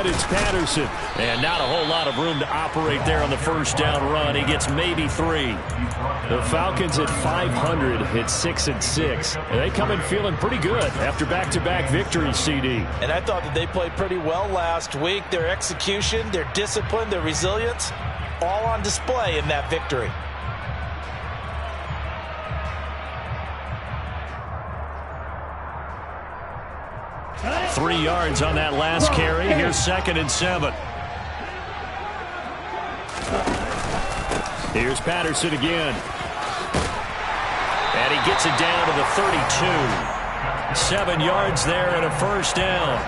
Instead, it's Patterson. And not a whole lot of room to operate there on the first down run. He gets maybe 3. The Falcons at 500 hit 6-6. And they come in feeling pretty good after back-to-back victories, CD. And I thought that they played pretty well last week. Their execution, their discipline, their resilience, all on display in that victory. Three yards on that last carry. Here's 2nd and 7. Here's Patterson again. And he gets it down to the 32. 7 yards there and a first down.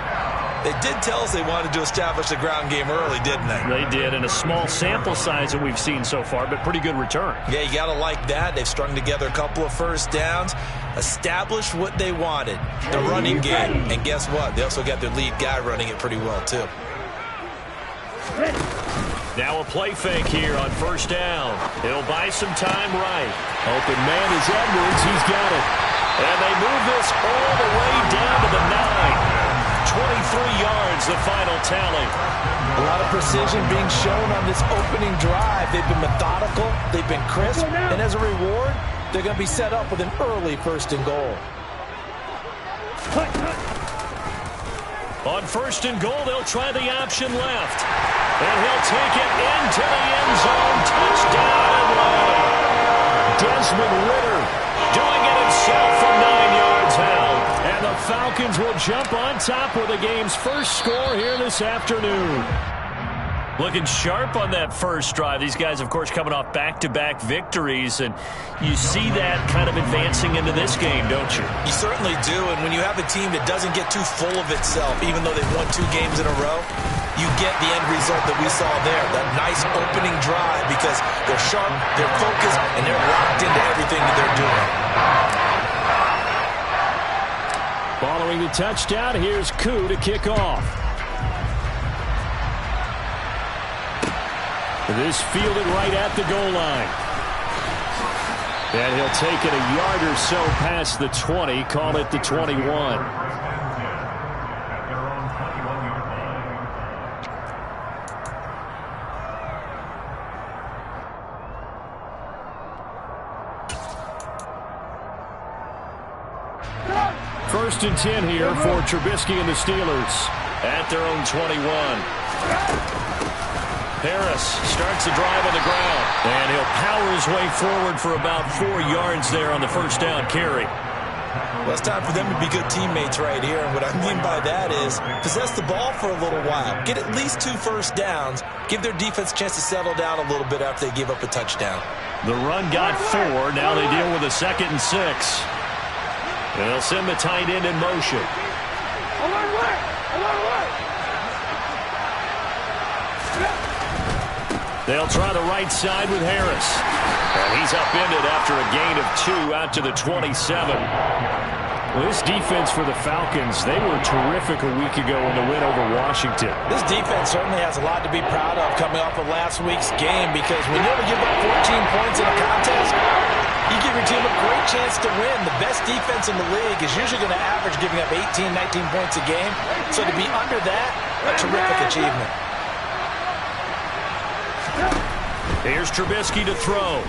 They did tell us they wanted to establish the ground game early, didn't they? They did, and a small sample size that we've seen so far, but pretty good return. Yeah, you got to like that. They've strung together a couple of first downs, established what they wanted, the running game. And guess what? They also got their lead guy running it pretty well, too. Now a play fake here on first down. He'll buy some time right. Open man is Edwards. He's got it. And they move this all the way down to the 9. 23 yards, the final tally. A lot of precision being shown on this opening drive. They've been methodical, they've been crisp, and as a reward, they're going to be set up with an early 1st and goal. On 1st and goal, they'll try the option left. And he'll take it into the end zone. Touchdown Atlanta. Desmond Ridder doing it himself from 9 yards out. And the Falcons will jump on top with the game's first score here this afternoon. Looking sharp on that first drive. These guys, of course, coming off back-to-back victories, and you see that kind of advancing into this game, don't you? You certainly do, and when you have a team that doesn't get too full of itself, even though they've won 2 games in a row, you get the end result that we saw there, that nice opening drive, because they're sharp, they're focused, and they're locked into everything that they're doing. Following the touchdown, here's Koo to kick off. This fielded right at the goal line. And he'll take it a yard or so past the 20, call it the 21. First and 10 here for Trubisky and the Steelers at their own 21. Harris starts the drive on the ground, and he'll power his way forward for about 4 yards there on the first down carry. Well, it's time for them to be good teammates right here, and what I mean by that is possess the ball for a little while, get at least 2 first downs, give their defense a chance to settle down a little bit after they give up a touchdown. The run got 4. Now they deal with a 2nd and 6. And they'll send the tight end in motion. They'll try the right side with Harris. And he's upended after a gain of 2 out to the 27. Well, this defense for the Falcons, they were terrific a week ago in the win over Washington. This defense certainly has a lot to be proud of coming off of last week's game, because when you're able to give up 14 points in a contest, you give your team a great chance to win. The best defense in the league is usually going to average giving up 18, 19 points a game. So to be under that, a terrific achievement. Here's Trubisky to throw.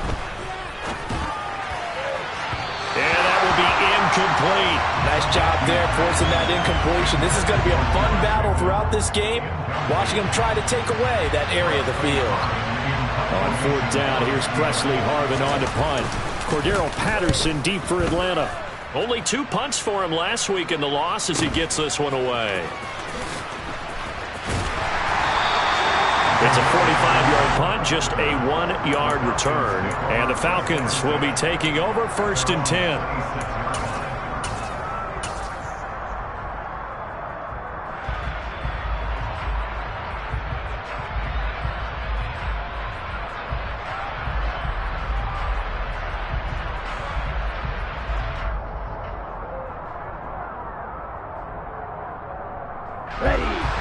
And that will be incomplete. Nice job there forcing that incompletion. This is going to be a fun battle throughout this game, watching them try to take away that area of the field. On 4th down, here's Presley Harvin on to punt. Cordero Patterson deep for Atlanta. Only 2 punts for him last week in the loss as he gets this one away. It's a 45-yard punt, just a 1-yard return. And the Falcons will be taking over 1st and 10.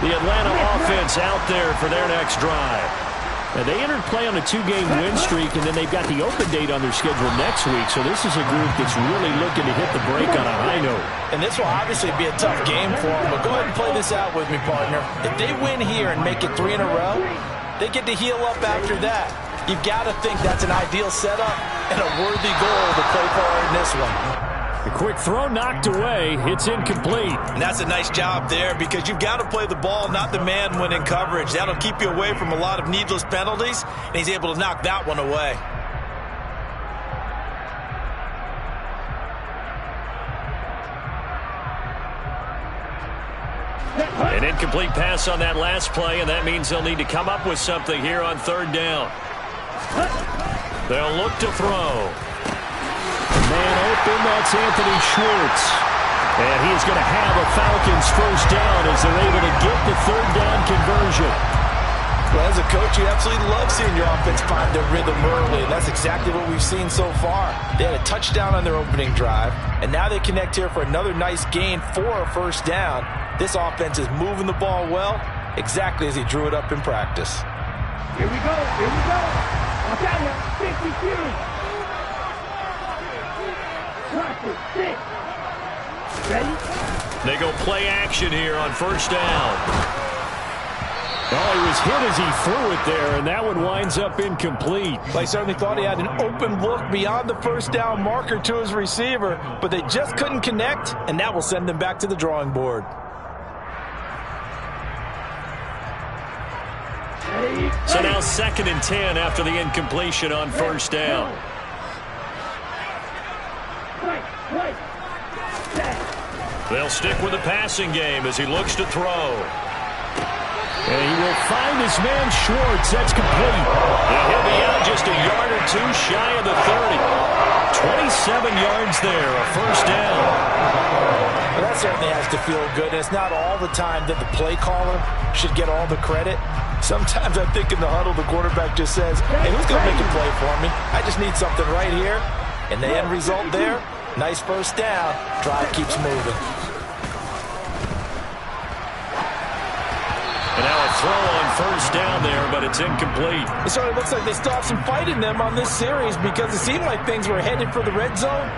The Atlanta offense out there for their next drive. And they entered play on a 2-game win streak, and then they've got the open date on their schedule next week. So this is a group that's really looking to hit the break on a high note. And this will obviously be a tough game for them, but go ahead and play this out with me, partner. If they win here and make it 3 in a row, they get to heal up after that. You've got to think that's an ideal setup and a worthy goal to play for in this one. The quick throw knocked away. It's incomplete. And that's a nice job there because you've got to play the ball, not the man when in coverage. That'll keep you away from a lot of needless penalties, and he's able to knock that one away. An incomplete pass on that last play, and that means they'll need to come up with something here on 3rd down. They'll look to throw. Man open, that's Anthony Schwartz. And he's going to have a Falcons 1st down as they're able to get the 3rd down conversion. Well, as a coach, you absolutely love seeing your offense find their rhythm early, and that's exactly what we've seen so far. They had a touchdown on their opening drive, and now they connect here for another nice gain for a 1st down. This offense is moving the ball well, exactly as he drew it up in practice. Here we go, here we go. Watch out now, 52. Ready? They go play action here on 1st down. Oh, he was hit as he threw it there, and that one winds up incomplete. They certainly thought he had an open look beyond the 1st down marker to his receiver, but they just couldn't connect, and that will send them back to the drawing board. So now 2nd and 10 after the incompletion on 1st down. They'll stick with the passing game as he looks to throw. And he will find his man Schwartz. That's complete. And he'll be out just a yard or 2 shy of the 30. 27 yards there, a 1st down. Well, that certainly has to feel good. And it's not all the time that the play caller should get all the credit. Sometimes I think in the huddle, the quarterback just says, hey, who's going to make a play for me? I just need something right here. And the end result there, nice 1st down. Drive keeps moving. And now a throw on 1st down there, but it's incomplete. It certainly looks like they still have some fight in them on this series because it seemed like things were headed for the red zone.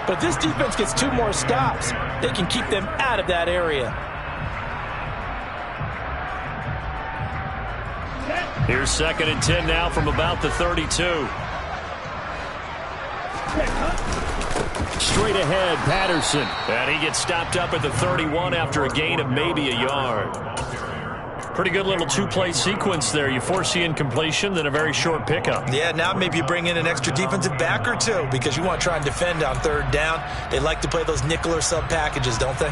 But if this defense gets 2 more stops, they can keep them out of that area. Here's 2nd and 10 now from about the 32. Straight ahead, Patterson. And he gets stopped up at the 31 after a gain of maybe a yard. Pretty good little 2-play sequence there. You force the incompletion, then a very short pickup. Yeah, now maybe you bring in an extra defensive back or 2 because you want to try and defend on 3rd down. They like to play those nickel or sub packages, don't they?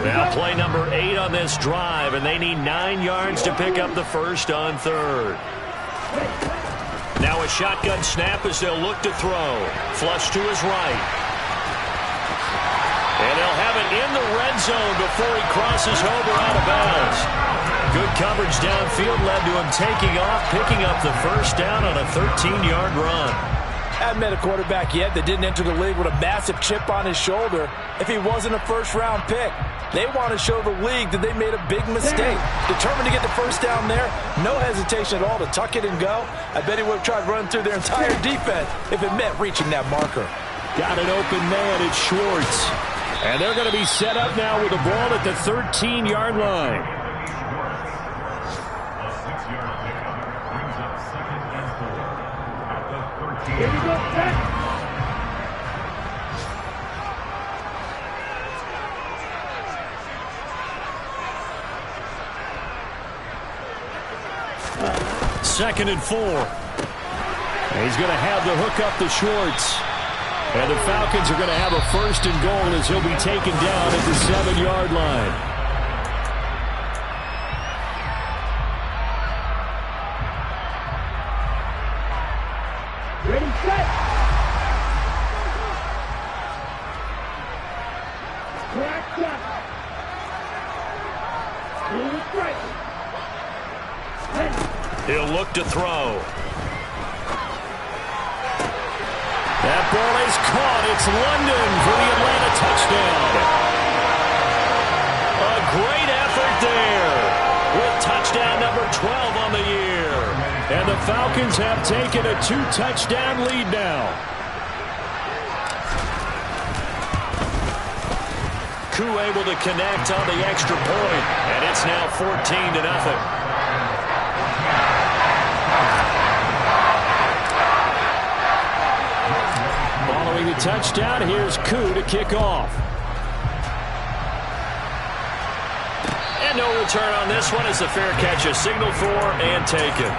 Now play number 8 on this drive, and they need 9 yards to pick up the 1st on 3rd. Now a shotgun snap as they'll look to throw. Flush to his right. And they'll have it in the red zone before he crosses over out of bounds. Good coverage downfield led to him taking off, picking up the 1st down on a 13-yard run. I haven't met a quarterback yet that didn't enter the league with a massive chip on his shoulder if he wasn't a 1st-round pick. They want to show the league that they made a big mistake. Determined to get the 1st down there, no hesitation at all to tuck it and go. I bet he would have tried running through their entire defense if it meant reaching that marker. Got an open man at Schwartz. And they're going to be set up now with the ball at the 13-yard line. Here we go, back. Second and 4. And he's going to have the hook up to Schwartz. And the Falcons are going to have a 1st and goal as he'll be taken down at the 7-yard line. Ready, set. Crack shot. He'll look to throw. That ball is caught. It's London for the Atlanta touchdown. A great effort there with touchdown number 12 on the year. And the Falcons have taken a 2-touchdown lead now. Koo able to connect on the extra point, and it's now 14-0. Following the touchdown, here's Koo to kick off. And no return on this one as the fair catch is signaled for and taken.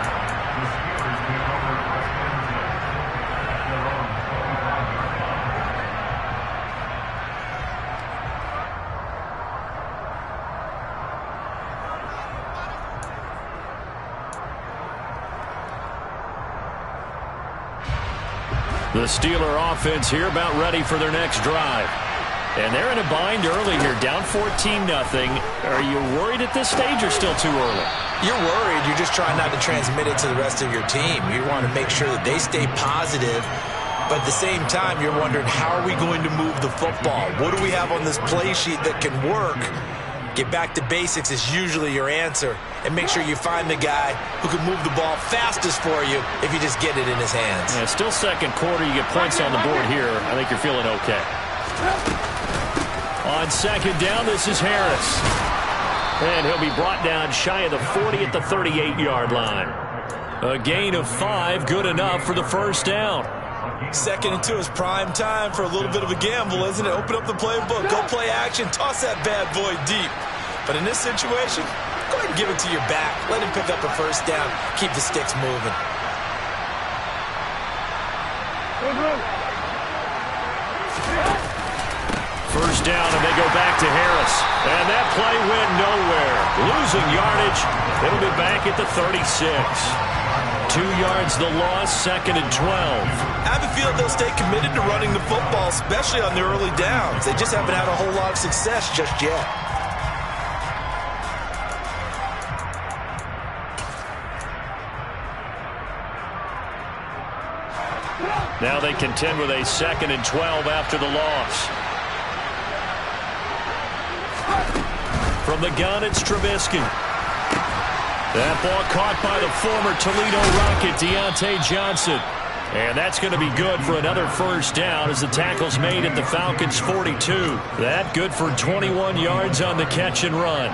The Steeler offense here about ready for their next drive. And they're in a bind early here, down 14-0. Are you worried at this stage or still too early? You're worried. You're just trying not to transmit it to the rest of your team. You want to make sure that they stay positive. But at the same time, you're wondering, how are we going to move the football? What do we have on this play sheet that can work? Get back to basics is usually your answer. And make sure you find the guy who can move the ball fastest for you if you just get it in his hands. Yeah, still second quarter. You get points on the board here. I think you're feeling okay. On second down, this is Harris. And he'll be brought down shy of the 40 at the 38-yard line. A gain of 5, good enough for the first down. Second and 2 is prime time for a little bit of a gamble, isn't it? Open up the playbook, go play action, toss that bad boy deep. But in this situation, go ahead and give it to your back. Let him pick up a first down. Keep the sticks moving. First down, and they go back to Harris. And that play went nowhere. Losing yardage. It'll be back at the 36. 2 yards the loss, second and 12. I have a feel they'll stay committed to running the football, especially on the early downs. They just haven't had a whole lot of success just yet. Now they contend with a second and 12 after the loss. From the gun, it's Trubisky. That ball caught by the former Toledo Rocket, Deontay Johnson. And that's going to be good for another first down as the tackle's made at the Falcons' 42. That good for 21 yards on the catch and run.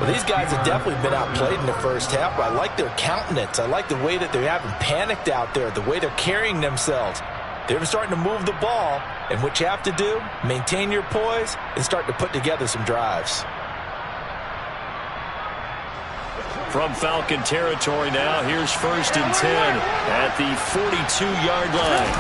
Well, these guys have definitely been outplayed in the first half, but I like their countenance. I like the way that they haven't panicked out there, the way they're carrying themselves. They're starting to move the ball, and what you have to do, maintain your poise and start to put together some drives. From Falcon territory now, here's first and 10 at the 42-yard line.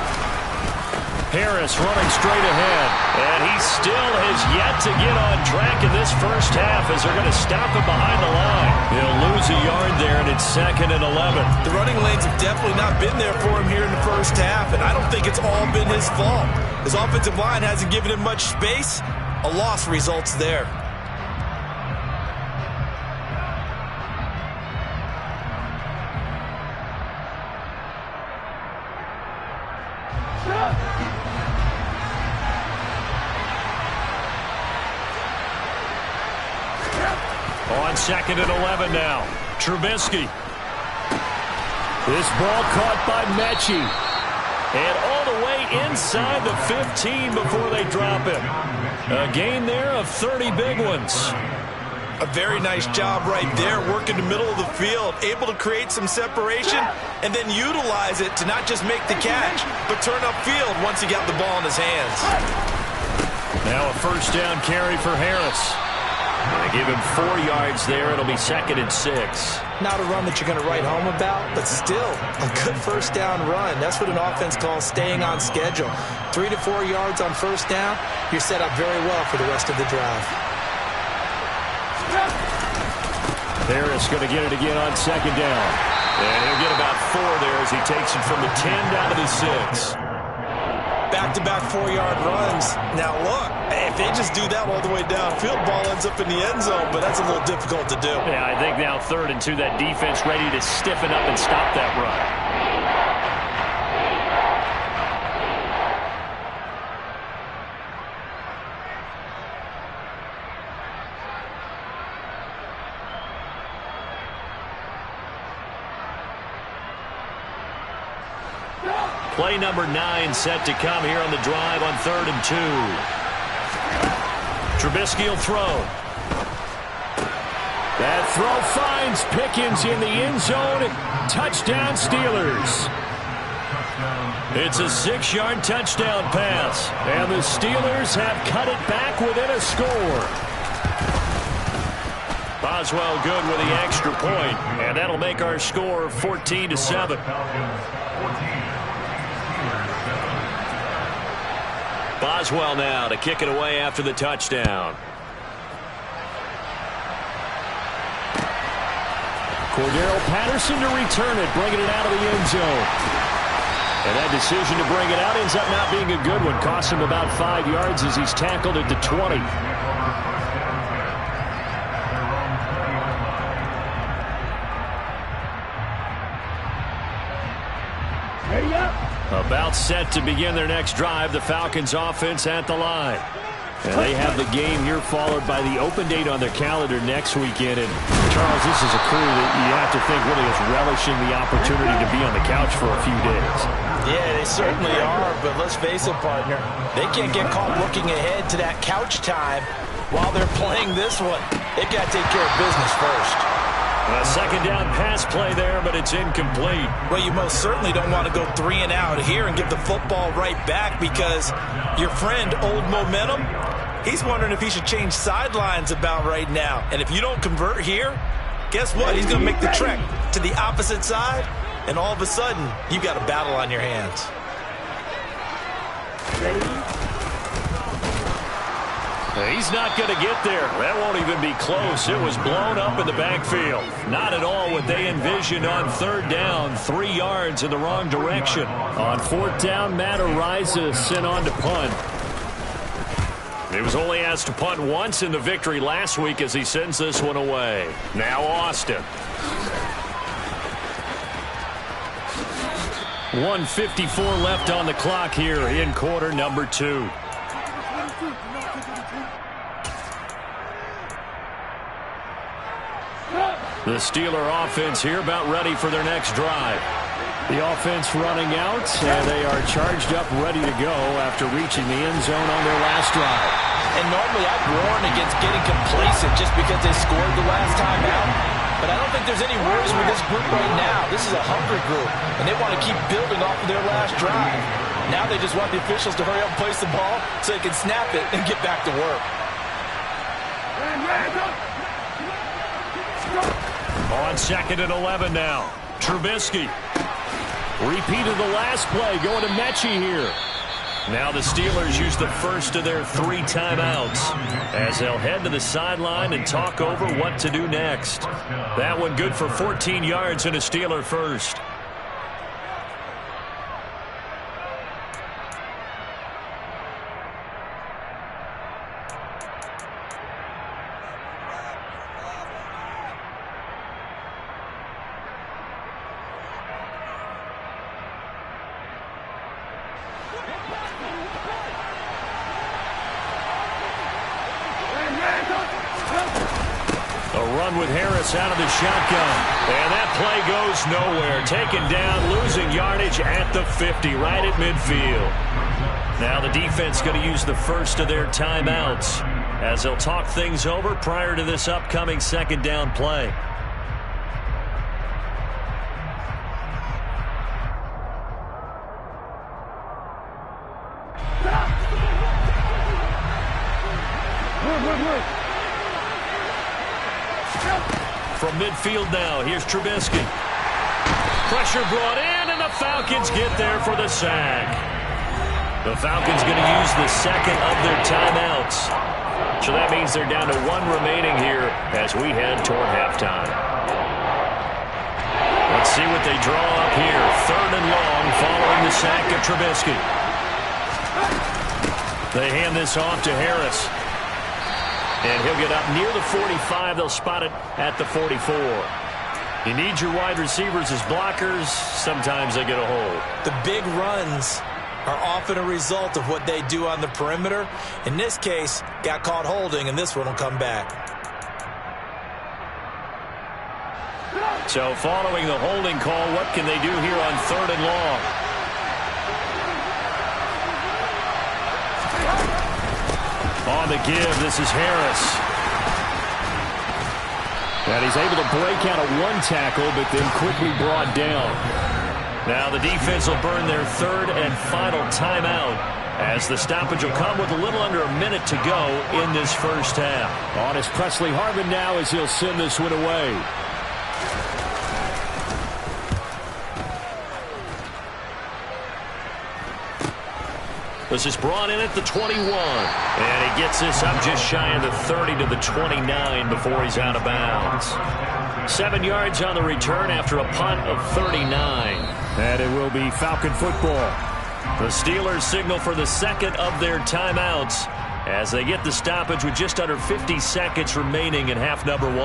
Harris running straight ahead, and he still has yet to get on track in this first half as they're going to stop him behind the line. He'll lose a yard there, and it's second and 11. The running lanes have definitely not been there for him here in the first half, and I don't think it's all been his fault. His offensive line hasn't given him much space. A loss results there. On second and 11 now. Trubisky. This ball caught by Mechie. And all the way inside the 15 before they drop him. A gain there of 30 big ones. A very nice job right there, working the middle of the field, able to create some separation and then utilize it to not just make the catch, but turn upfield once he got the ball in his hands. Now a first down carry for Harris. They give him 4 yards there. It'll be second and 6. Not a run that you're going to write home about, but still a good first down run. That's what an offense calls staying on schedule. 3 to 4 yards on first down, you're set up very well for the rest of the drive. Harris going to get it again on second down. And he'll get about 4 there as he takes it from the 10 down to the 6. Back-to-back 4-yard runs. Now, look, if they just do that all the way downfield, ball ends up in the end zone, but that's a little difficult to do. Yeah, I think now 3rd and 2, that defense ready to stiffen up and stop that run. Play number 9 set to come here on the drive on 3rd and 2. Trubisky will throw. That throw finds Pickens in the end zone. Touchdown, Steelers. It's a 6-yard touchdown pass, and the Steelers have cut it back within a score. Boswell good with the extra point, and that'll make our score 14-7. Boswell now to kick it away after the touchdown. Cordero Patterson to return it, bringing it out of the end zone. And that decision to bring it out ends up not being a good one. Costs him about 5 yards as he's tackled at the 20. About set to begin their next drive. The Falcons offense at the line. And they have the game here followed by the open date on their calendar next weekend. And Charles, this is a crew that you have to think really is relishing the opportunity to be on the couch for a few days. Yeah, they certainly are, but let's face it, partner. They can't get caught looking ahead to that couch time while they're playing this one. They've got to take care of business first. A second down pass play there, but it's incomplete. Well, you most certainly don't want to go 3 and out here and give the football right back, because your friend, Old Momentum, he's wondering if he should change sidelines about right now. And if you don't convert here, guess what? He's going to make the trek to the opposite side, and all of a sudden, you got a battle on your hands. He's not going to get there. That won't even be close. It was blown up in the backfield. Not at all what they envisioned on 3rd down. 3 yards in the wrong direction. On 4th down, Matt Araiza sent on to punt. He was only asked to punt once in the victory last week as he sends this one away. Now Austin. 1:54 left on the clock here in quarter number 2. The Steeler offense here about ready for their next drive. The offense running out, and they are charged up, ready to go after reaching the end zone on their last drive. And normally I'd warn against getting complacent just because they scored the last time out. But I don't think there's any worries with this group right now. This is a hungry group, and they want to keep building off of their last drive. Now they just want the officials to hurry up and place the ball so they can snap it and get back to work. On 2nd and 11 now. Trubisky. Repeat of the last play going to Mechie here. Now the Steelers use the first of their 3 timeouts as they'll head to the sideline and talk over what to do next. That one good for 14 yards and a Steeler first. With Harris out of the shotgun. And that play goes nowhere. Taken down, losing yardage at the 50, right at midfield. Now the defense going to use the first of their timeouts as they'll talk things over prior to this upcoming 2nd down play. From midfield now, here's Trubisky. Pressure brought in, and the Falcons get there for the sack. The Falcons going to use the 2nd of their timeouts. So that means they're down to 1 remaining here as we head toward halftime. Let's see what they draw up here. 3rd and long following the sack of Trubisky. They hand this off to Harris. And he'll get up near the 45. They'll spot it at the 44. You need your wide receivers as blockers. Sometimes they get a hold. The big runs are often a result of what they do on the perimeter. In this case, got caught holding, and this one will come back. So following the holding call, what can they do here on 3rd and long? the give. This is Harris. And he's able to break out of one tackle, but then quickly brought down. Now the defense will burn their third and final timeout, as the stoppage will come with a little under a minute to go in this first half. On is Presley Harvin now as he'll send this one away. This is brought in at the 21. And he gets this up just shy of the 30 to the 29 before he's out of bounds. 7 yards on the return after a punt of 39. And it will be Falcon football. The Steelers signal for the second of their timeouts as they get the stoppage with just under 50 seconds remaining in half number 1.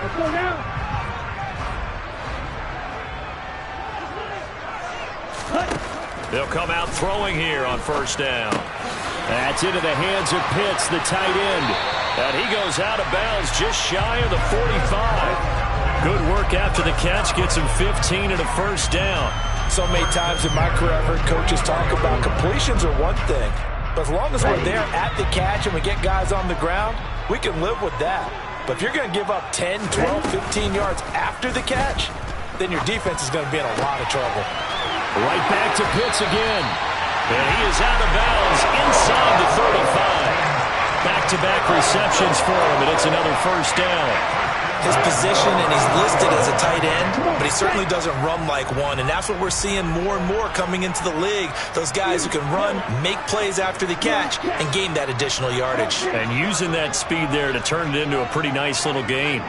Let's go now. They'll come out throwing here on first down. That's into the hands of Pitts, the tight end. And he goes out of bounds just shy of the 45. Good work after the catch. Gets him 15 and a first down. So many times in my career, I've heard coaches talk about completions are one thing. But as long as we're there at the catch and we get guys on the ground, we can live with that. But if you're going to give up 10, 12, 15 yards after the catch, then your defense is going to be in a lot of trouble. Right back to Pitts again. And he is out of bounds inside the 35. Back-to-back receptions for him, and it's another first down. His position, and he's listed as a tight end, but he certainly doesn't run like one, and that's what we're seeing more and more coming into the league. Those guys who can run, make plays after the catch, and gain that additional yardage. And using that speed there to turn it into a pretty nice little gain.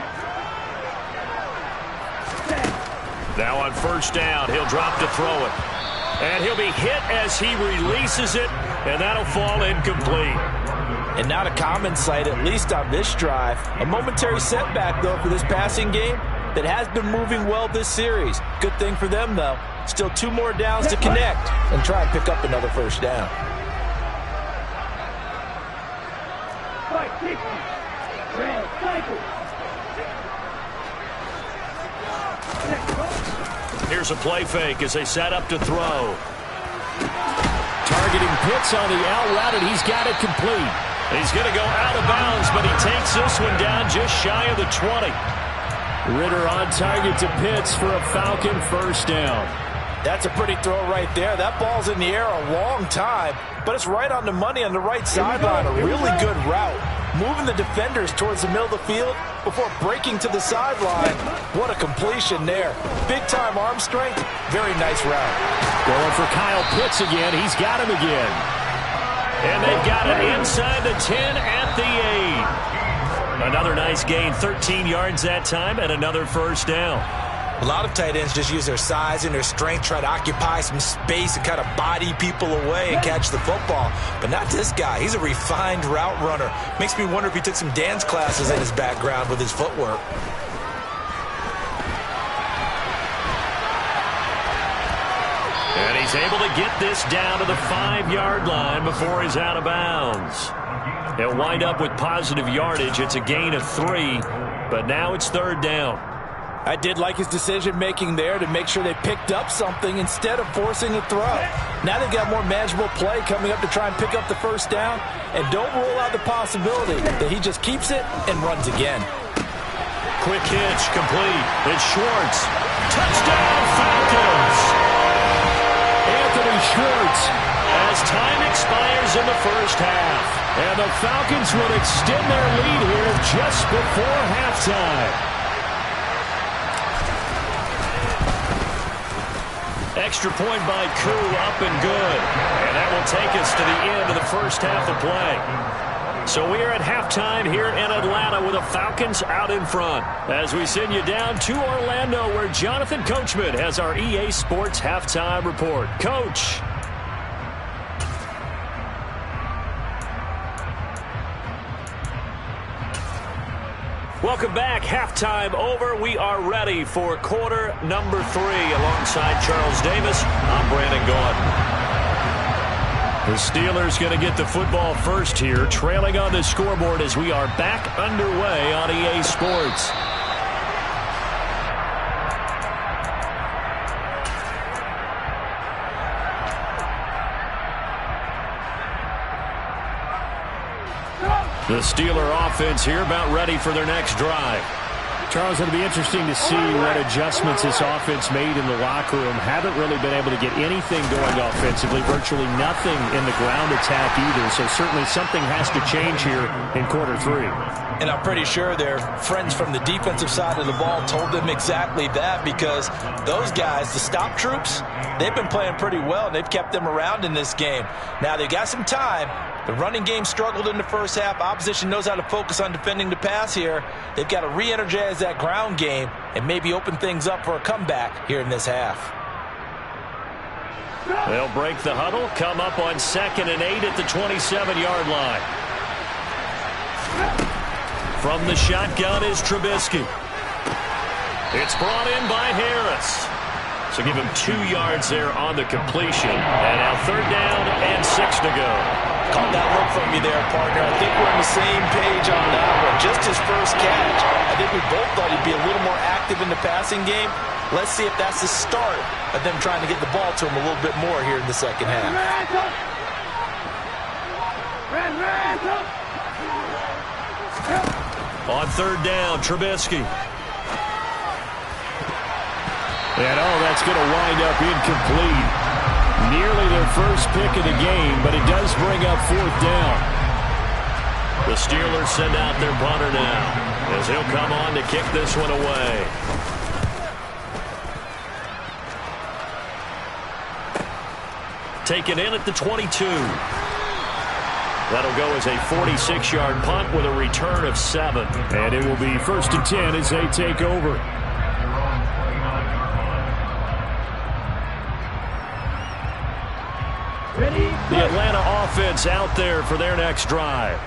Now on first down, he'll drop to throw it. And he'll be hit as he releases it, and that'll fall incomplete. And not a common sight, at least on this drive. A momentary setback, though, for this passing game that has been moving well this series. Good thing for them, though. Still 2 more downs to connect and try and pick up another first down. Here's a play fake as they set up to throw. Targeting Pitts on the out route, and he's got it complete. He's going to go out of bounds, but he takes this one down just shy of the 20. Ritter on target to Pitts for a Falcon first down. That's a pretty throw right there. That ball's in the air a long time, but it's right on the money on the right sideline. A really good route. Moving the defenders towards the middle of the field before breaking to the sideline. What a completion there. Big-time arm strength. Very nice route. Going for Kyle Pitts again. He's got him again. And they've got it inside the 10 at the 8. Another nice gain, 13 yards that time, and another first down. A lot of tight ends just use their size and their strength, try to occupy some space and kind of body people away and catch the football. But not this guy. He's a refined route runner. Makes me wonder if he took some dance classes in his background with his footwork. And he's able to get this down to the 5-yard line before he's out of bounds. He'll wind up with positive yardage. It's a gain of 3, but now it's third down. I did like his decision-making there to make sure they picked up something instead of forcing a throw. Now they've got more manageable play coming up to try and pick up the first down, and don't rule out the possibility that he just keeps it and runs again. Quick hitch, complete. It's Schwartz. Touchdown, Falcons! Anthony Schwartz. As time expires in the first half. And the Falcons will extend their lead here just before halftime. Extra point by Koo, up and good. And that will take us to the end of the first half of play. So we are at halftime here in Atlanta with the Falcons out in front. As we send you down to Orlando, where Jonathan Coachman has our EA Sports halftime report. Coach. Welcome back. Halftime over. We are ready for quarter number 3. Alongside Charles Davis, I'm Brandon Gaudin. The Steelers going to get the football first here, trailing on the scoreboard as we are back underway on EA Sports. The Steeler offense here about ready for their next drive. Charles, it'll be interesting to see what adjustments this offense made in the locker room. Haven't really been able to get anything going offensively, virtually nothing in the ground attack either. So certainly something has to change here in quarter 3. And I'm pretty sure their friends from the defensive side of the ball told them exactly that, because those guys, the stop troops, they've been playing pretty well, and they've kept them around in this game. Now, they got some time. The running game struggled in the first half. Opposition knows how to focus on defending the pass here. They've got to re-energize that ground game and maybe open things up for a comeback here in this half. They'll break the huddle, come up on 2nd and 8 at the 27-yard line. From the shotgun is Trubisky. It's brought in by Harris. So give him 2 yards there on the completion. And now 3rd down and 6 to go. Caught that look from you there, partner. I think we're on the same page on that one. Just his first catch. I think we both thought he'd be a little more active in the passing game. Let's see if that's the start of them trying to get the ball to him a little bit more here in the second half. On 3rd down, Trubisky. And that's going to wind up incomplete. Nearly their first pick of the game, but it does bring up 4th down. The Steelers send out their punter now, as he'll come on to kick this one away. Taken in at the 22. That'll go as a 46-yard punt with a return of 7. And it will be 1st and 10 as they take over. The Atlanta offense out there for their next drive.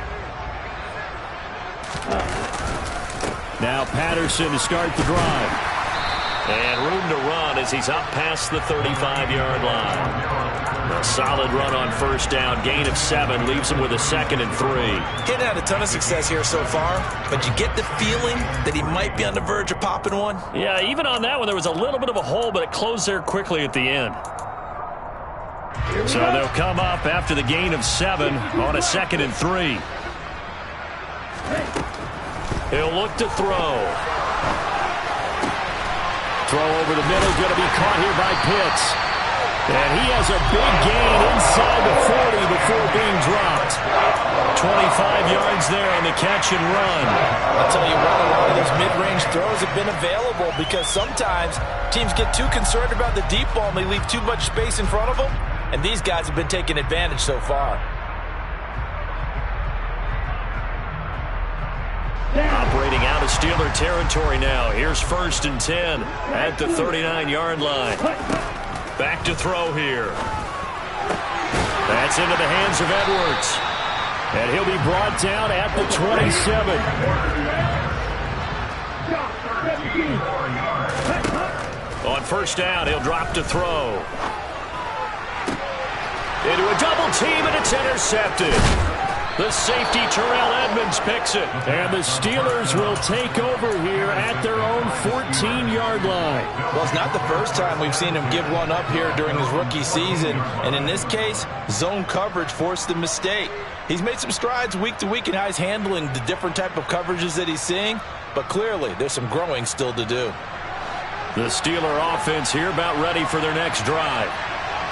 Now Patterson to start the drive. And room to run as he's up past the 35-yard line. A solid run on 1st down. Gain of 7 leaves him with a 2nd and 3. Getting had a ton of success here so far, but you get the feeling that he might be on the verge of popping one. Yeah, even on that one, there was a little bit of a hole, but it closed there quickly at the end. So they'll come up after the gain of 7 on a 2nd and 3. He'll look to throw. Throw over the middle, going to be caught here by Pitts. And he has a big gain inside the 40 before being dropped. 25 yards there on the catch and run. I'll tell you what, a lot of those mid-range throws have been available, because sometimes teams get too concerned about the deep ball and they leave too much space in front of them. And these guys have been taking advantage so far. Operating out of Steeler territory now. Here's 1st and 10 at the 39-yard line. Back to throw here. That's into the hands of Edwards. And he'll be brought down at the 27. On 1st down, he'll drop to throw. Into a double team, and it's intercepted. The safety, Terrell Edmonds, picks it. And the Steelers will take over here at their own 14-yard line. Well, it's not the first time we've seen him give one up here during his rookie season. And in this case, zone coverage forced the mistake. He's made some strides week to week in how he's handling the different type of coverages that he's seeing. But clearly, there's some growing still to do. The Steeler offense here about ready for their next drive.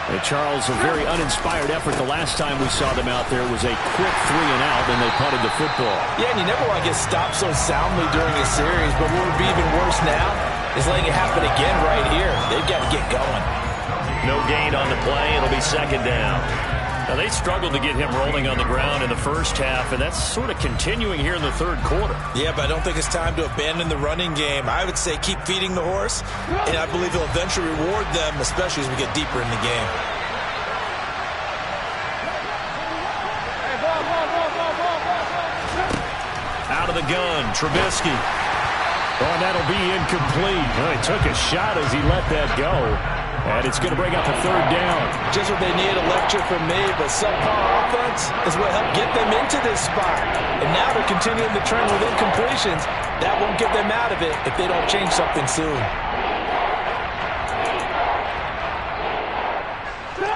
And Charles, a very uninspired effort. The last time we saw them out there was a quick 3 and out, and they punted the football. Yeah, and you never want to get stopped so soundly during a series, but what would be even worse now is letting it happen again right here. They've got to get going. No gain on the play. It'll be 2nd down. Now, they struggled to get him rolling on the ground in the first half, and that's sort of continuing here in the 3rd quarter. Yeah, but I don't think it's time to abandon the running game. I would say keep feeding the horse, and I believe he'll eventually reward them, especially as we get deeper in the game. Out of the gun, Trubisky. Oh, and that'll be incomplete. Well, he took a shot as he let that go. And it's going to bring up a 3rd down. Just what they need, a lecture from me, but subpar offense is what helped get them into this spot. And now they're continuing the trend with incompletions. That won't get them out of it if they don't change something soon.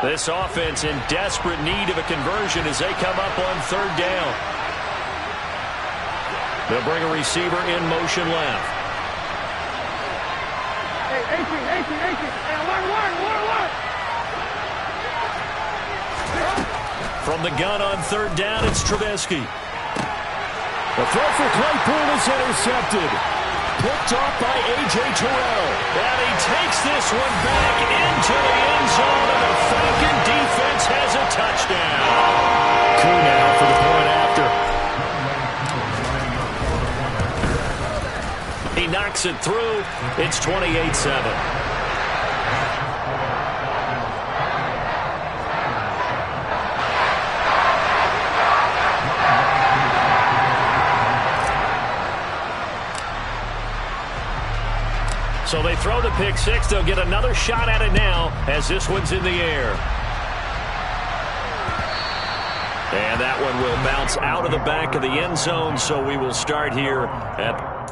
This offense in desperate need of a conversion as they come up on 3rd down. They'll bring a receiver in motion left. Hey, 18. Hey, alert. From the gun on third down, it's Trubisky. The throw for Claypool is intercepted. Picked off by A.J. Terrell. And he takes this one back into the end zone, and the Falcon defense has a touchdown. Coup now for the point after. He knocks it through. It's 28-7. So they throw the pick six. They'll get another shot at it now as this one's in the air. And that one will bounce out of the back of the end zone, so we will start here at...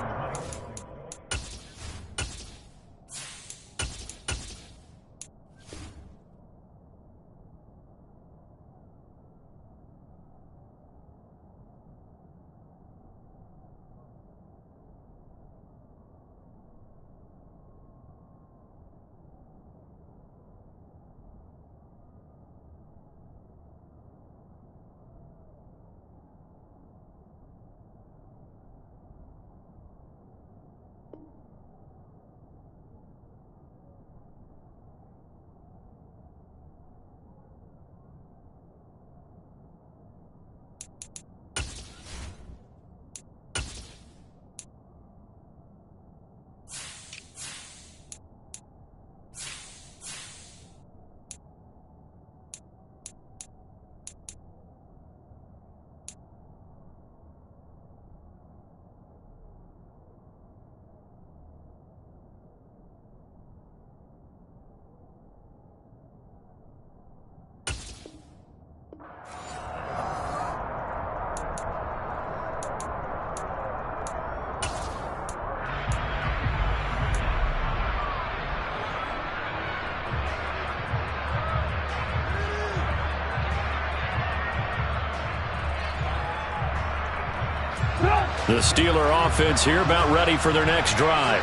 The Steeler offense here about ready for their next drive.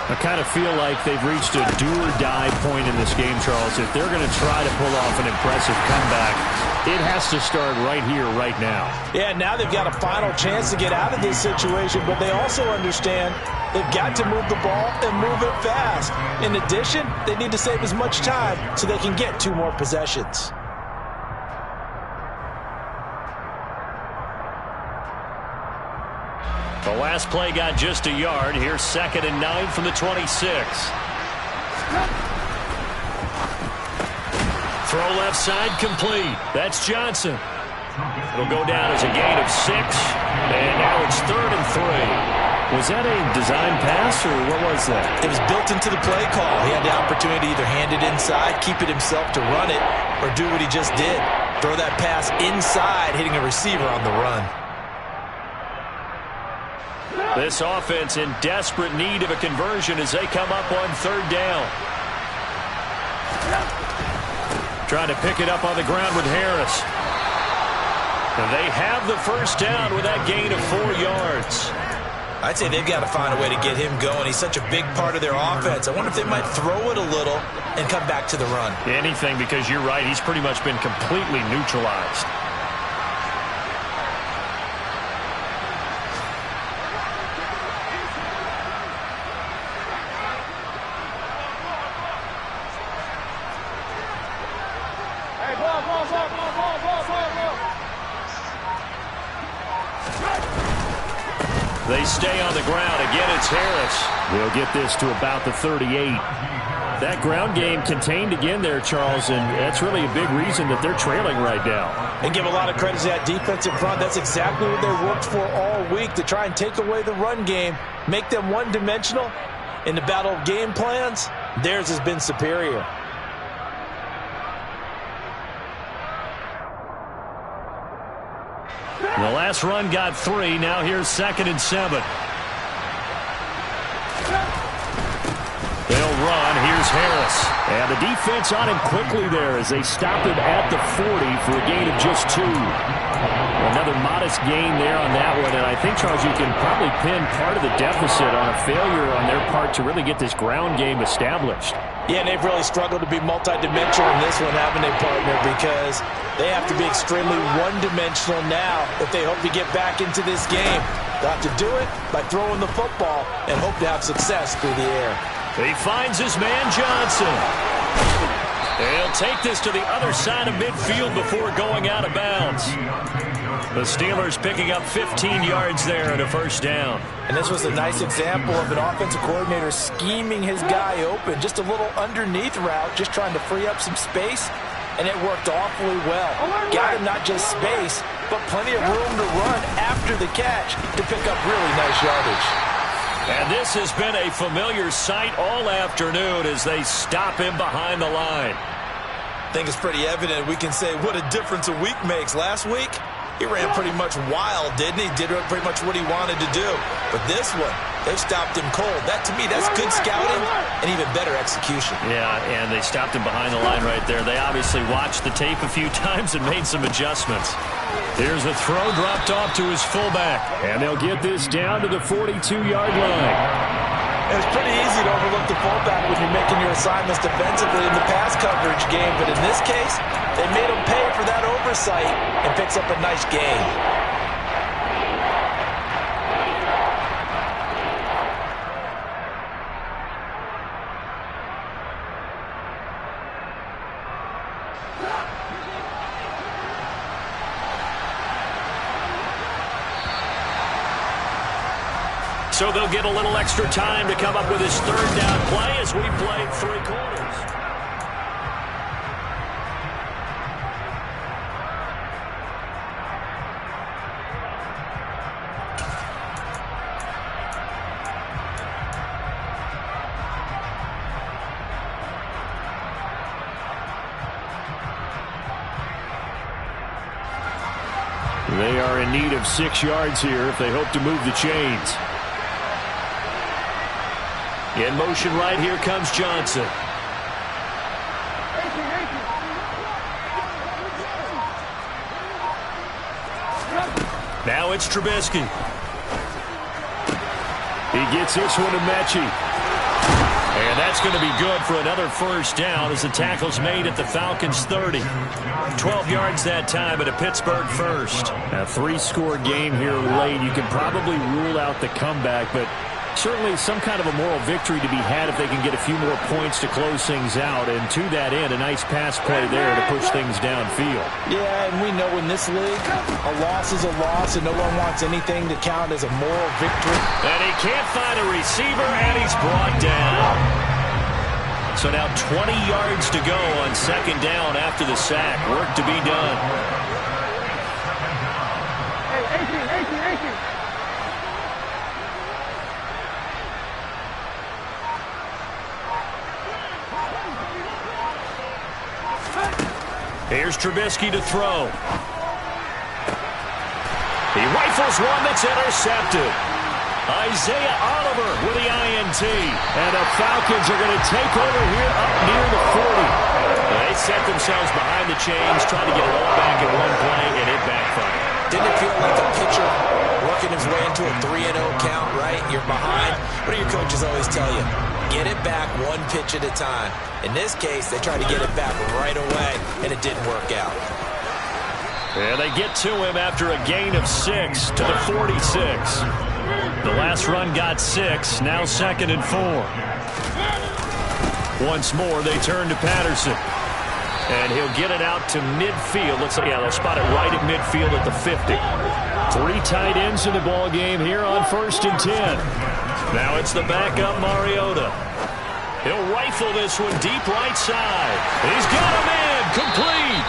I kind of feel like they've reached a do-or-die point in this game, Charles. If they're going to try to pull off an impressive comeback, it has to start right here, right now. Yeah, now they've got a final chance to get out of this situation, but they also understand they've got to move the ball and move it fast. In addition, they need to save as much time so they can get 2 more possessions. The last play got just a yard. Here's 2nd and 9 from the 26. Throw left side complete. That's Johnson. It'll go down as a gain of 6. And now it's 3rd and 3. Was that a design pass, or what was that? It was built into the play call. He had the opportunity to either hand it inside, keep it himself to run it, or do what he just did. Throw that pass inside, hitting a receiver on the run. This offense in desperate need of a conversion as they come up on 3rd down. Trying to pick it up on the ground with Harris. And they have the first down with that gain of 4 yards. I'd say they've got to find a way to get him going. He's such a big part of their offense. I wonder if they might throw it a little and come back to the run. Anything, because you're right. He's pretty much been completely neutralized. They stay on the ground. Again, it's Harris. They'll get this to about the 38. That ground game contained again there, Charles, and that's really a big reason that they're trailing right now. And give a lot of credit to that defensive front. That's exactly what they worked for all week, to try and take away the run game, make them one-dimensional. In the battle of game plans, theirs has been superior. The last run got 3. Now here's 2nd and 7. They'll run. Here's Harris. And the defense on him quickly there as they stopped him at the 40 for a gain of just 2. Another modest gain there on that one, and I think, Charles, you can probably pin part of the deficit on a failure on their part to really get this ground game established. Yeah, and they've really struggled to be multidimensional in this one, haven't they, partner? Because they have to be extremely one-dimensional now if they hope to get back into this game. They'll have to do it by throwing the football and hope to have success through the air. He finds his man Johnson. He'll take this to the other side of midfield before going out of bounds. The Steelers picking up 15 yards there and a first down. And this was a nice example of an offensive coordinator scheming his guy open. Just a little underneath route, just trying to free up some space, and it worked awfully well. Got him not just space, but plenty of room to run after the catch to pick up really nice yardage. And this has been a familiar sight all afternoon as they stop him behind the line. I think it's pretty evident. We can say what a difference a week makes. Last week, he ran pretty much wild, didn't he? Did pretty much what he wanted to do. But this one, they've stopped him cold. That, to me, that's good scouting and even better execution. Yeah, and they stopped him behind the line right there. They obviously watched the tape a few times and made some adjustments. Here's the throw dropped off to his fullback. And they'll get this down to the 42-yard line. It's pretty easy to overlook the fullback when you're making your assignments defensively in the pass coverage game. But in this case, they made him pay for that oversight and picks up a nice gain. So they'll get a little extra time to come up with his third down play as we play 3 quarters. They are in need of 6 yards here if they hope to move the chains. In motion right here comes Johnson. Now it's Trubisky. He gets this one to Mechie. And that's going to be good for another first down as the tackle's made at the Falcons' 30. 12 yards that time at a Pittsburgh first. A 3-score game here late. You can probably rule out the comeback, but certainly some kind of a moral victory to be had if they can get a few more points to close things out. And to that end, a nice pass play there to push things downfield. Yeah, and we know in this league, a loss is a loss, and no one wants anything to count as a moral victory. And he can't find a receiver, and he's brought down. So now 20 yards to go on second down after the sack. Work to be done. Here's Trubisky to throw. He rifles one that's intercepted. Isaiah Oliver with the INT. And the Falcons are going to take over here up near the 40. They set themselves behind the chains, trying to get it all back in one play, and it backfired. Didn't it feel like a pitcher working his way into a 3-0 count, right? You're behind. What do your coaches always tell you? Get it back one pitch at a time. In this case, they tried to get it back right away, and it didn't work out. And they get to him after a gain of 6 to the 46. The last run got 6, now 2nd and 4. Once more, they turn to Patterson. And he'll get it out to midfield. Looks like, yeah, they'll spot it right at midfield at the 50. 3 tight ends in the ball game here on 1st and 10. Now it's the backup Mariota. He'll rifle this one deep right side. He's got him in. Complete.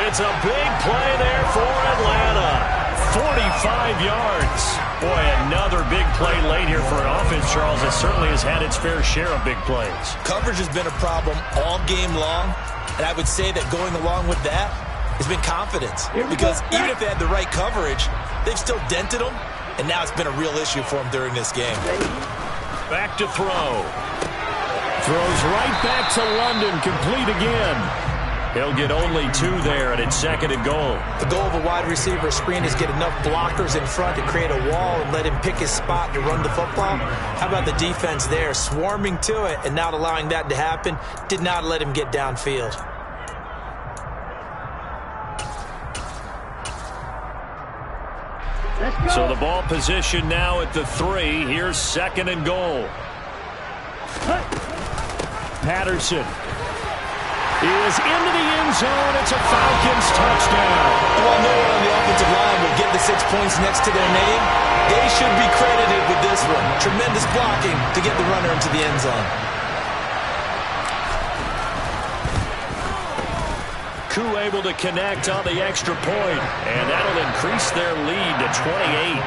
It's a big play there for Atlanta. 45 yards. Boy, another big play late here for an offense, Charles, that certainly has had its fair share of big plays. Coverage has been a problem all game long, and I would say that going along with that has been confidence. Because even if they had the right coverage, they've still dented them, and now it's been a real issue for them during this game. Back to throw. Throws right back to London, complete again. He'll get only 2 there, and it's 2nd and goal. The goal of a wide receiver screen is get enough blockers in front to create a wall and let him pick his spot to run the football. How about the defense there, swarming to it and not allowing that to happen? Did not let him get downfield. So the ball position now at the 3. Here's 2nd and goal. Patterson is into the end zone. It's a Falcons touchdown. Well, no one on the offensive line will get the 6 points next to their name. They should be credited with this one. Tremendous blocking to get the runner into the end zone. Koo able to connect on the extra point, and that'll increase their lead to 28.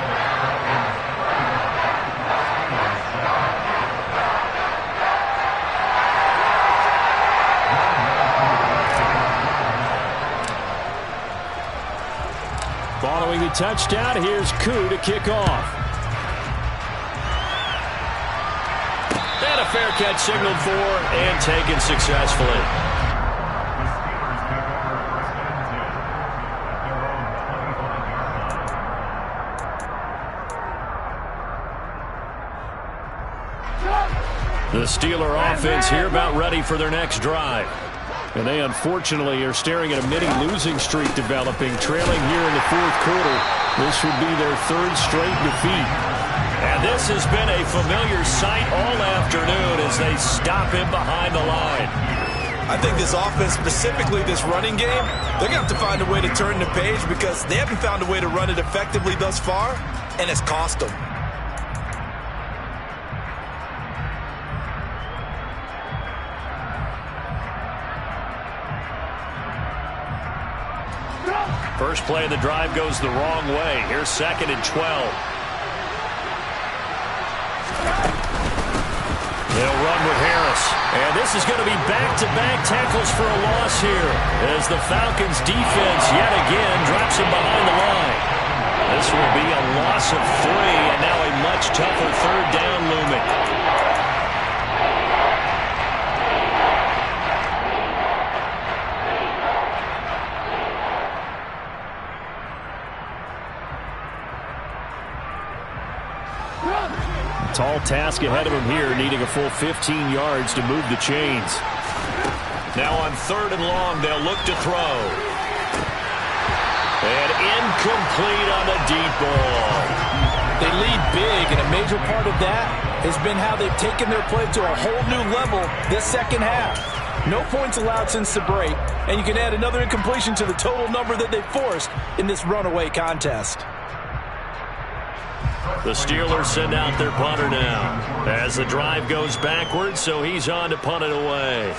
Following the touchdown, here's Koo to kick off. And a fair catch signaled for and taken successfully. The Steeler offense here about ready for their next drive. And they unfortunately are staring at a mini losing streak developing, trailing here in the 4th quarter. This would be their 3rd straight defeat. And this has been a familiar sight all afternoon as they stop him behind the line. I think this offense, specifically this running game, they're going to have to find a way to turn the page because they haven't found a way to run it effectively thus far, and it's cost them. First play of the drive goes the wrong way. Here's 2nd and 12. They'll run with Harris. And this is going to be back-to-back tackles for a loss here as the Falcons defense yet again drops him behind the line. This will be a loss of 3 and now a much tougher 3rd down looming. Tall task ahead of him here, needing a full 15 yards to move the chains. Now on 3rd and long, they'll look to throw. And incomplete on the deep ball. They lead big, and a major part of that has been how they've taken their play to a whole new level this 2nd half. No points allowed since the break, and you can add another incompletion to the total number that they forced in this runaway contest. The Steelers send out their punter now as the drive goes backwards, so he's on to punt it away.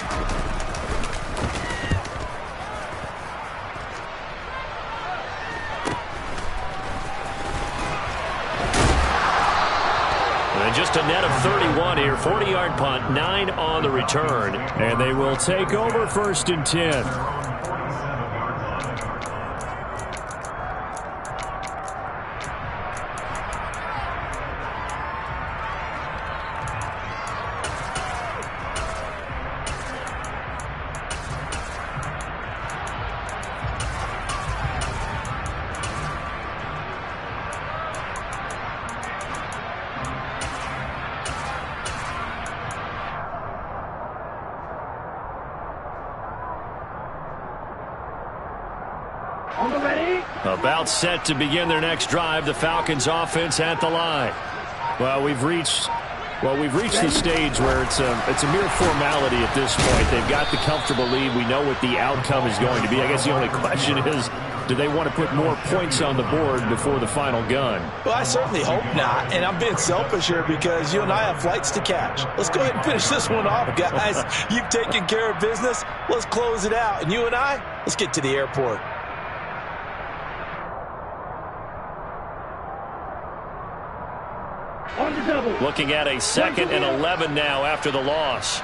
And just a net of 31 here, 40-yard punt, 9 on the return. And they will take over 1st and 10. About set to begin their next drive, the Falcons offense at the line. Well, we've reached the stage where it's a mere formality at this point. They've got the comfortable lead. We know what the outcome is going to be. I guess the only question is, do they want to put more points on the board before the final gun? Well, I certainly hope not, and I'm being selfish here because you and I have flights to catch. Let's go ahead and finish this one off, guys. You've taken care of business. Let's close it out, and you and I, let's get to the airport. Looking at a 2nd and 11 now after the loss.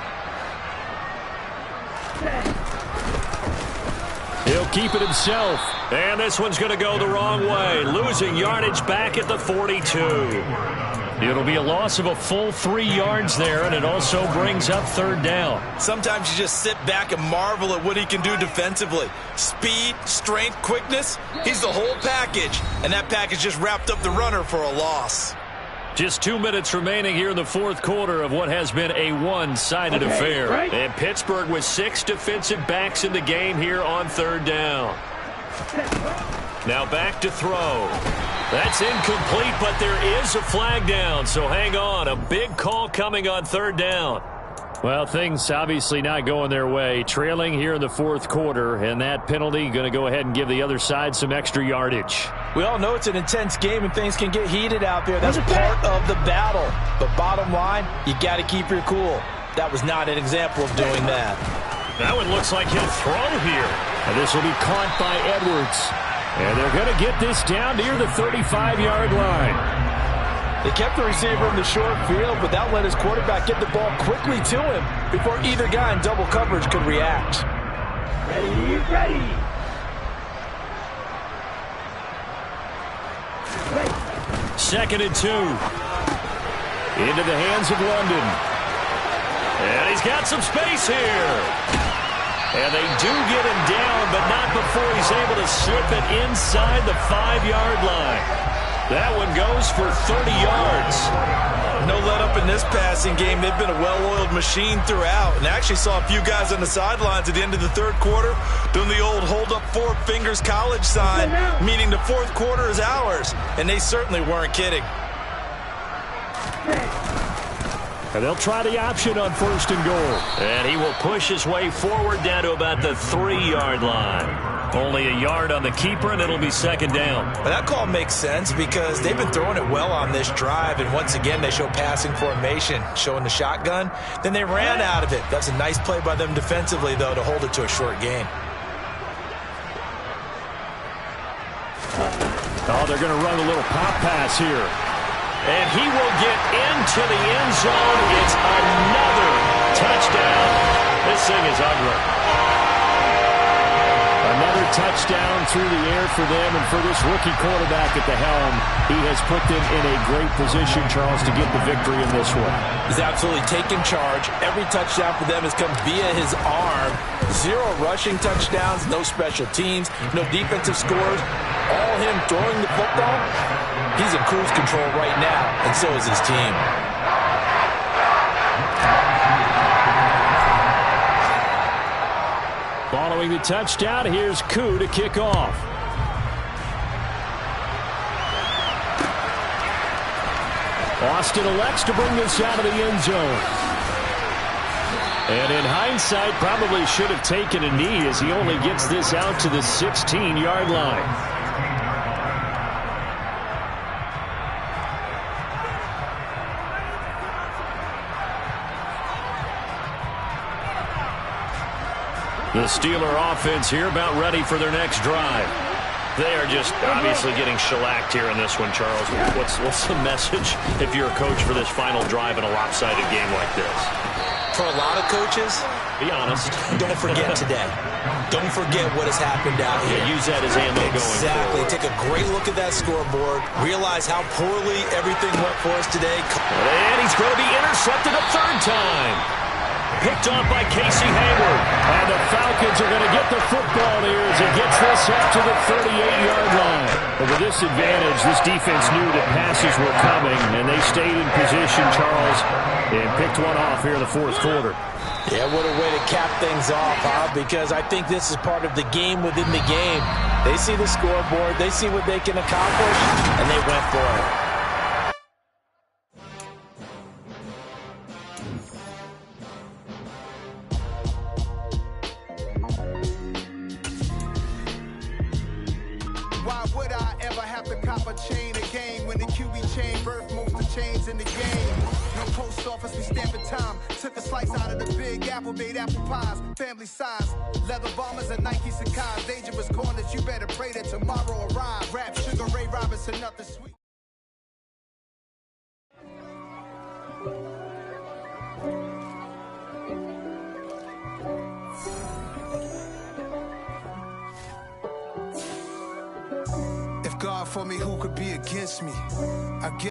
He'll keep it himself. And this one's going to go the wrong way. Losing yardage back at the 42. It'll be a loss of a full 3 yards there, and it also brings up third down. Sometimes you just sit back and marvel at what he can do defensively. Speed, strength, quickness, he's the whole package. And that package just wrapped up the runner for a loss. Just 2 minutes remaining here in the fourth quarter of what has been a one-sided affair. Right. And Pittsburgh with 6 defensive backs in the game here on third down. Now back to throw. That's incomplete, but there is a flag down, so hang on. A big call coming on third down. Well, things obviously not going their way. Trailing here in the fourth quarter, and that penalty going to go ahead and give the other side some extra yardage. We all know it's an intense game and things can get heated out there. That's part of the battle. But bottom line, you got to keep your cool. That was not an example of doing that. That one looks like he'll throw here. And this will be caught by Edwards. And they're going to get this down near the 35-yard line. They kept the receiver in the short field, but that let his quarterback get the ball quickly to him before either guy in double coverage could react. Ready. Second and 2. Into the hands of London. And he's got some space here. And they do get him down, but not before he's able to slip it inside the 5-yard line. That one goes for 30 yards. No let up in this passing game. They've been a well-oiled machine throughout. And actually saw a few guys on the sidelines at the end of the third quarter doing the old hold up 4 fingers college sign, meaning the fourth quarter is ours. And they certainly weren't kidding. And they'll try the option on first and goal. And he will push his way forward down to about the 3-yard line. Only a yard on the keeper, and it'll be second down. Well, that call makes sense because they've been throwing it well on this drive, and once again they show passing formation, showing the shotgun. Then they ran out of it. That's a nice play by them defensively, though, to hold it to a short gain. Oh, they're going to run a little pop pass here. And he will get into the end zone. It's another touchdown. This thing is ugly. Another touchdown through the air for them, and for this rookie quarterback at the helm, he has put them in a great position, Charles, to get the victory in this one. He's absolutely taken charge. Every touchdown for them has come via his arm. 0 rushing touchdowns, no special teams, no defensive scores. All him throwing the football. He's in cruise control right now, and so is his team. Following the touchdown, here's Koo to kick off. Austin elects to bring this out of the end zone. And in hindsight, probably should have taken a knee as he only gets this out to the 16-yard line. The Steeler offense here about ready for their next drive. They are just obviously getting shellacked here in this one, Charles. What's the message if you're a coach for this final drive in a lopsided game like this? For a lot of coaches, be honest. Don't forget today. Don't forget what has happened out here. Yeah, use that as ammo going forward. Exactly. Take a great look at that scoreboard. Realize how poorly everything went for us today. And he's going to be intercepted a third time. Picked off by Casey Hayward. And the Falcons are going to get the football here as he gets this up to the 38-yard line. But with this advantage, this defense knew that passes were coming, and they stayed in position, Charles, and picked one off here in the fourth quarter. Yeah, what a way to cap things off, huh? Because I think this is part of the game within the game. They see the scoreboard, they see what they can accomplish, and they went for it. Why would I ever have to cop a chain again when the QB chain birth most the chains in the game? No post office, we stamping time. Took a slice out of the big apple, made apple pies, family size. Leather bombers and Nike Sacai's. Dangerous corners, you better pray that tomorrow arrive. Rap, Sugar Ray Robinson, nothing sweet. If God for me, who could be against me? I guess